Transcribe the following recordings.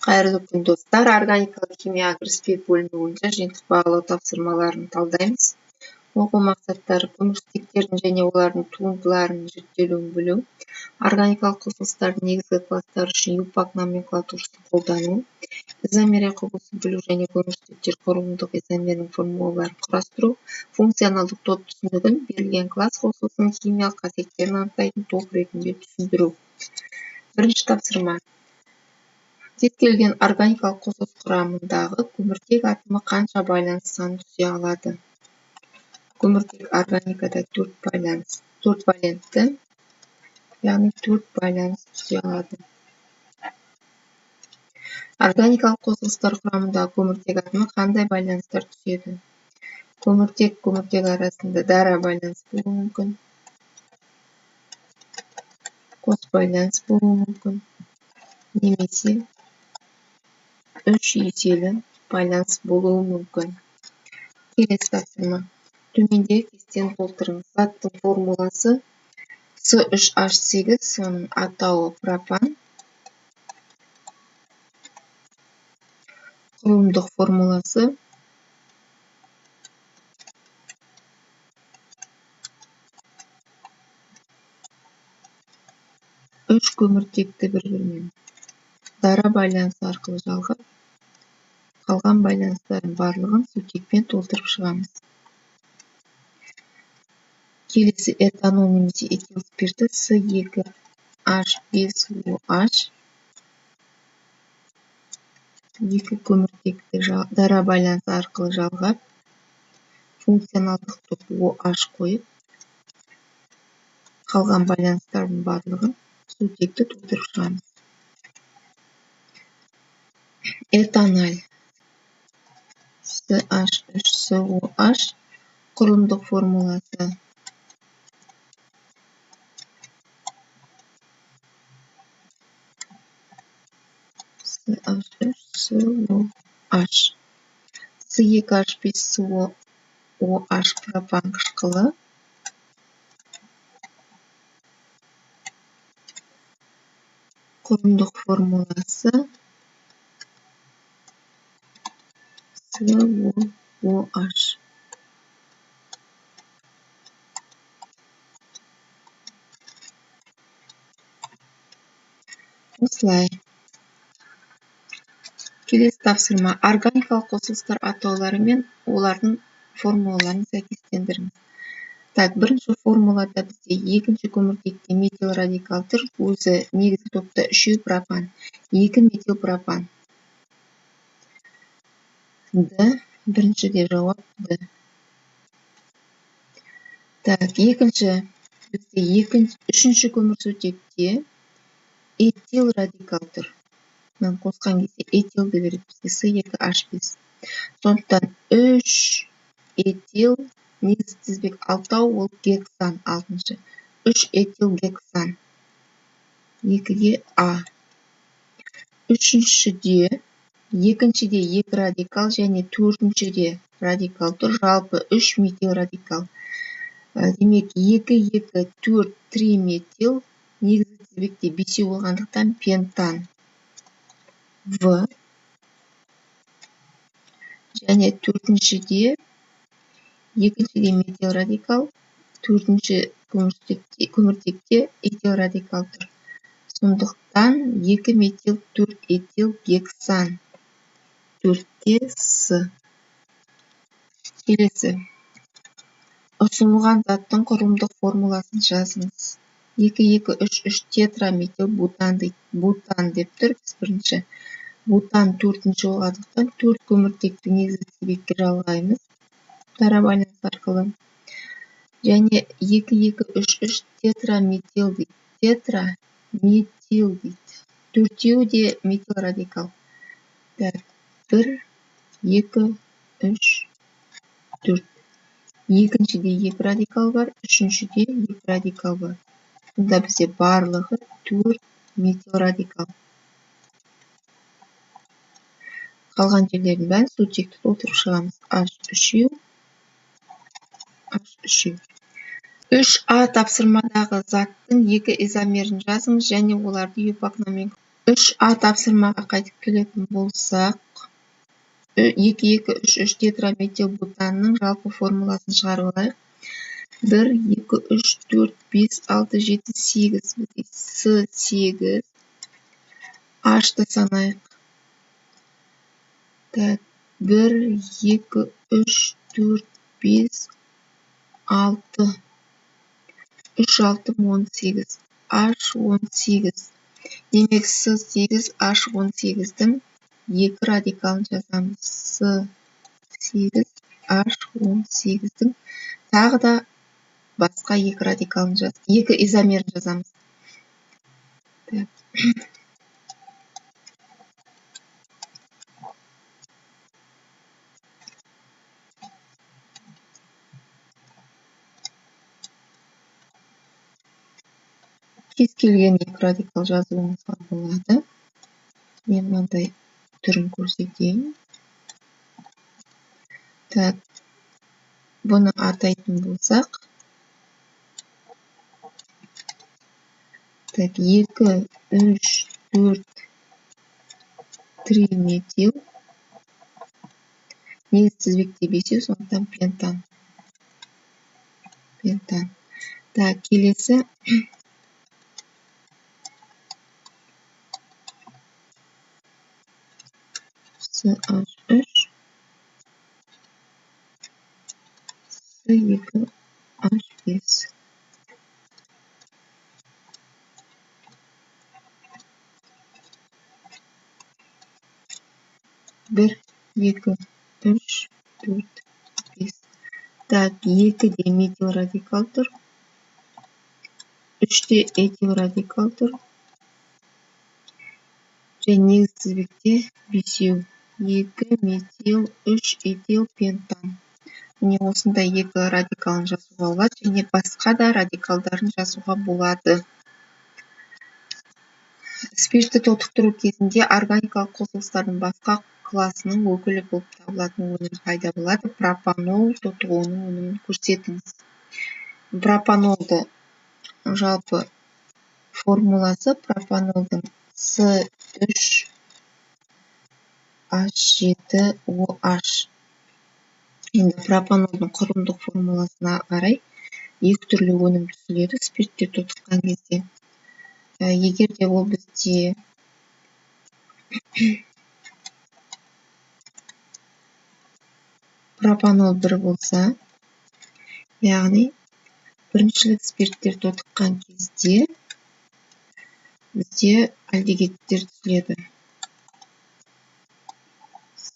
Қайырлы күн достар. Органикалық химия кіріспе бөлімі бойынша жиынтық бағалау тапсырмаларын талдаймыз. Оқу мақсаттары көмірсутектердің және олардың туындыларының жіктелуін білу, органикалық қосылыстардың негізгі кластары үшін юпак номенклатурасын қолдану, изомерия құбылысын білу және көмірсутектер құрылымдық изомерінің формулаларын құрастыру, функционалдық топ түсінігін берілген класс қосылысының химиялық қасиеттерін анықтайтын топ ретінде түсіндіру. Бірінші тапсырма. Кез келген органикалық қосылыс құрамындағы көміртек атомы қанша байланыс санын түзе алады? Көміртек органикада 4 валентті, яғни 4 байланыс түзе алады. Органикалық қосылыстар құрамындағы көміртек атомы қандай байланыстар түзеді? Көміртек арасында дара байланыс болуы мүмкін, қос байланыс болуы мүмкін, немесе 3 еселі байланыс болуы мүмкін. Келесі тапсырма. Төмендегі кестені толтырыңыз. Заттың формуласы С3H8, соның атауы пропан. Құрылымдық формуласы үш көміртекті бір-бірімен дара байланысы арқылы жалғап, қалған байланыстардың барлығын сутекпен толтырып шығамыз. Келесі этанол немесе этил спирті С2H5OH екі көміртекті дара байланысы арқылы жалғап, функционалдық топ OH қойып, қалған байланыстардың барлығын сутекті толтырып шығамыз. Этаналь CH3COH құрылымдық формуласы CH3COH C2H5COOH пропан қышқылы, құрылымдық формуласы COOH. Осылай. Келесі тапсырма. Органикалық қосылыстар атаулары мен олардың формулаларын сәйкестендіріңіз. Бірінші формулада бізде екінші көміртекте метил радикал тұр, өзі негізгі топта 3 пропан, 2 метил пропан. Біріншіде жауап Д. Үшінші көмірсутекте этил радикал тұр. Қосқан кезде этилді береді бізге С2H5. Сондықтан 3 этил негізгі тізбек 6, ол гексан 6-шы. 3 этил гексан. 2-ге А. Екіншіде 2 радикал және 4-де радикал тұр. Жалпы 3 метил радикал. Демек 2, 4, 3 метил негізгі тізбекте 5 болғандықтан пентан В. Және 4-де метил радикал, 4-ші көміртекте этил радикал тұр. Сондықтан 2 метил 4 этил гексан. 4-те С. Келесі. Ұсынылған заттың құрылымдық формуласын жазыңыз. 2,2,3,3 тетраметил бутан деп тұр. Біз бірінші бутан 4-ші болғандықтан 4 көміртекті негізгі тізбекке жалғаймыз дара байланыс арқылы. Және 2,2,3,3 тетраметил дейді. Тетраметил дейді. 4-еуі де метил радикал. 1, 2, 3, 4. Екіншіде 2 радикал бар, үшіншіде 2 радикал бар. Сонда бізде барлығы 4 метил радикал. Қалған жерлердің бәрін сутекті толтырып шығамыз. H3. 3А тапсырмадағы заттың 2 изомерін жазыңыз және оларды юпак 3А тапсырмаға қайтып келетін болсақ, 2,2,3,3 тетраметилбутанның жалпы формуласын шығарып алайық. 1, 2, 3, 4, 5, 6, 7, 8, С8, H-ты санайық. 1, 2, 3, 4, 5, 6, 3, 6, 18, H18. Демек, С8, H18-дің 2 радикалын жазамыз. С8, H18-дің тағы да басқа 2 радикалын жазамыз. 2 изомерін жазамыз. Кез келген 2 радикал жазуымызға болады. Мен мынандай түрін көрсетейін. Бұны атайтын болсақ, 2, 3, 4 триметил. Негіз тізбекте 5, сондықтан пентан. Келесі CH3, C2H5. 1, 2, 3, 4, 5. 2-де метил радикал тұр. 3-те этил радикал тұр. Және негіз тізбекте 5, 2 метил, 3 этил пентан. Міне осындай 2 радикалын жазуға болады, және басқа да радикалдарын жазуға болады. Спиртті тотықтыру кезінде органикалық қосылыстардың басқа класының өкілі болып табылатын өнім пайда болады. Пропанол тотығуының өнімін көрсетіңіз. Пропанолды жалпы формуласы пропанолдың С3H7OH. Енді пропанолдың құрылымдық формуласына қарай 2 түрлі өнім түзіледі спиртте тотыққан кезде. Егер де ол бізде пропанол 1 болса, яғни біріншілік спирттер тотыққан кезде бізде альдегидтер түзіледі.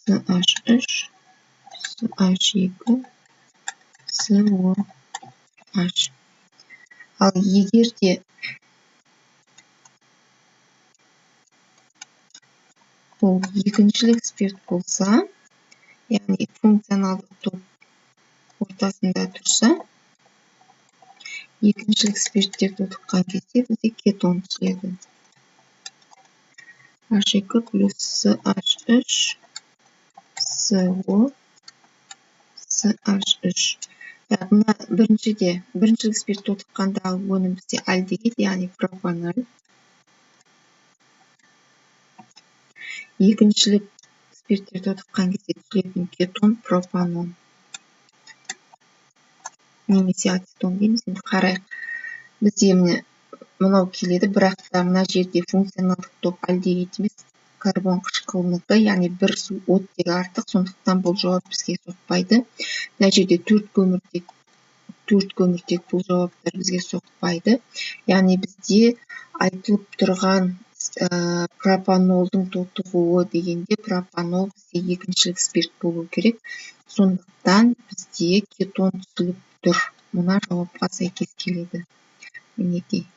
CH3, CH2, COH. Ал егер де ол екіншілік спирт болса, яғни функционалдық топ ортасында тұрса, екіншілік спирттер тотыққан кезде бізде кетон түзіледі. H2 плюс CH3, CO, CH3. Мына біріншілік спирт тотыққандағы өнім бізде альдегид, яғни пропанол. Екіншілік спирттер тотыққан кезде түзілетін кетон пропанол. Немесе ацетон дейміз. Енді қарайық. Бізде мынау келеді, бірақ та мына жерде функционалдық топ альдегид емес, карбон қышқылынікі, яғни бір су оттегі артық, сондықтан бұл жауап бізге соқпайды. Мына жерде 4 көміртек бұл жауаптар бізге соқпайды. Яғни бізде айтылып тұрған пропанолдың тотығуы дегенде пропанол бізде екіншілік спирт болу керек. Сондықтан бізде кетон түзіліп тұр. Мына жауапқа сәйкес келеді. Мінекей.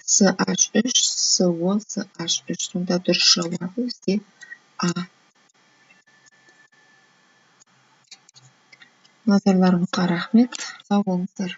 CH3, CO, CH3. Сонда дұрыс жауабы бізде А. Назарларыңызға рахмет. Сау болыңыздар.